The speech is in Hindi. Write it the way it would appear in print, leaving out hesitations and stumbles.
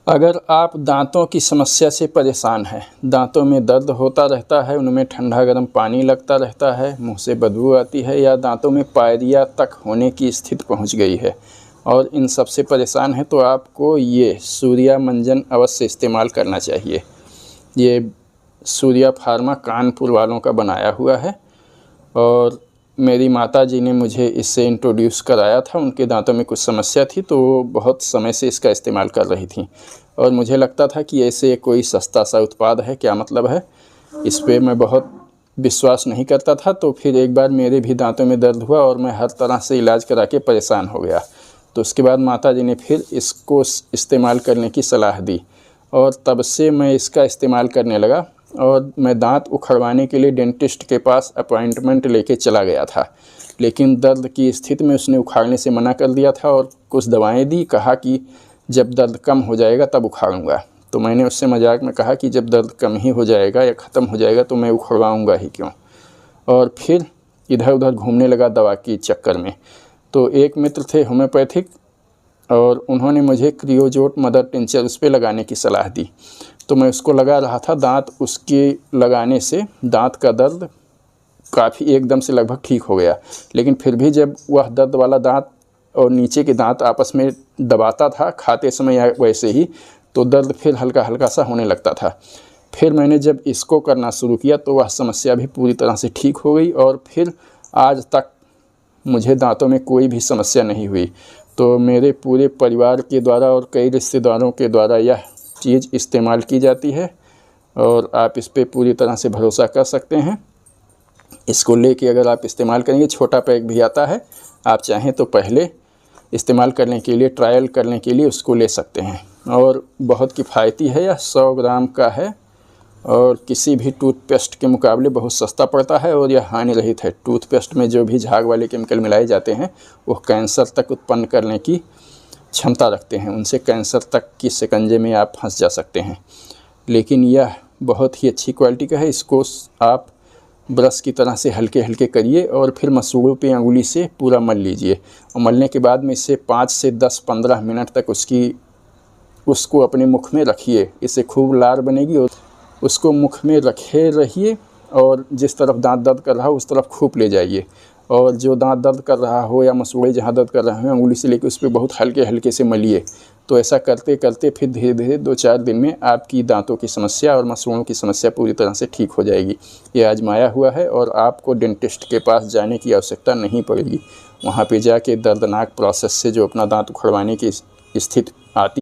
अगर आप दांतों की समस्या से परेशान हैं, दांतों में दर्द होता रहता है, उनमें ठंडा गर्म पानी लगता रहता है, मुंह से बदबू आती है या दांतों में पायरिया तक होने की स्थिति पहुंच गई है और इन सब से परेशान हैं, तो आपको ये सूर्या मंजन अवश्य इस्तेमाल करना चाहिए। ये सूर्या फार्मा कानपुर वालों का बनाया हुआ है और मेरी माताजी ने मुझे इससे इंट्रोड्यूस कराया था। उनके दांतों में कुछ समस्या थी तो वो बहुत समय से इसका इस्तेमाल कर रही थी और मुझे लगता था कि ऐसे कोई सस्ता सा उत्पाद है, क्या मतलब है, इस पे मैं बहुत विश्वास नहीं करता था। तो फिर एक बार मेरे भी दांतों में दर्द हुआ और मैं हर तरह से इलाज करा के परेशान हो गया। तो उसके बाद माताजी ने फिर इसको इस्तेमाल करने की सलाह दी और तब से मैं इसका इस्तेमाल करने लगा और मैं दांत उखड़वाने के लिए डेंटिस्ट के पास अपॉइंटमेंट लेके चला गया था, लेकिन दर्द की स्थिति में उसने उखाड़ने से मना कर दिया था और कुछ दवाएं दी, कहा कि जब दर्द कम हो जाएगा तब उखाड़ूंगा। तो मैंने उससे मजाक में कहा कि जब दर्द कम ही हो जाएगा या ख़त्म हो जाएगा तो मैं उखड़वाऊँगा ही क्यों। और फिर इधर उधर घूमने लगा दवा की चक्कर में। तो एक मित्र थे होम्योपैथिक और उन्होंने मुझे क्रियोजोट मदर टिंचर उस पर लगाने की सलाह दी। तो मैं उसको लगा रहा था। दांत उसके लगाने से दांत का दर्द काफ़ी एकदम से लगभग ठीक हो गया, लेकिन फिर भी जब वह दर्द वाला दांत और नीचे के दांत आपस में दबाता था खाते समय या वैसे ही, तो दर्द फिर हल्का हल्का सा होने लगता था। फिर मैंने जब इसको करना शुरू किया तो वह समस्या भी पूरी तरह से ठीक हो गई और फिर आज तक मुझे दांतों में कोई भी समस्या नहीं हुई। तो मेरे पूरे परिवार के द्वारा और कई रिश्तेदारों के द्वारा यह चीज़ इस्तेमाल की जाती है और आप इस पे पूरी तरह से भरोसा कर सकते हैं। इसको लेके अगर आप इस्तेमाल करेंगे, छोटा पैक भी आता है, आप चाहें तो पहले इस्तेमाल करने के लिए, ट्रायल करने के लिए उसको ले सकते हैं और बहुत किफ़ायती है। यह 100 ग्राम का है और किसी भी टूथपेस्ट के मुकाबले बहुत सस्ता पड़ता है और यह हानि रहित है। टूथपेस्ट में जो भी झाग वाले केमिकल मिलाए जाते हैं वो कैंसर तक उत्पन्न करने की क्षमता रखते हैं, उनसे कैंसर तक की शिकंजे में आप फंस जा सकते हैं। लेकिन यह बहुत ही अच्छी क्वालिटी का है। इसको आप ब्रश की तरह से हल्के हल्के करिए और फिर मसूड़ों पे अंगुली से पूरा मल लीजिए और मलने के बाद में इसे 5 से 10-15 मिनट तक उसको अपने मुख में रखिए। इससे खूब लार बनेगी और उसको मुख में रखे रहिए और जिस तरफ दांत दर्द कर रहा हो उस तरफ खूब ले जाइए और जो दांत दर्द कर रहा हो या मसूड़े जहाँ दर्द कर रहे हो अंगुली से लेकर उस पर बहुत हल्के हल्के से मलिए। तो ऐसा करते करते फिर धीरे धीरे 2-4 दिन में आपकी दांतों की समस्या और मसूड़ों की समस्या पूरी तरह से ठीक हो जाएगी। ये आजमाया हुआ है और आपको डेंटिस्ट के पास जाने की आवश्यकता नहीं पड़ेगी। वहाँ पे जाके दर्दनाक प्रोसेस से जो अपना दांत उखड़वाने की स्थिति आती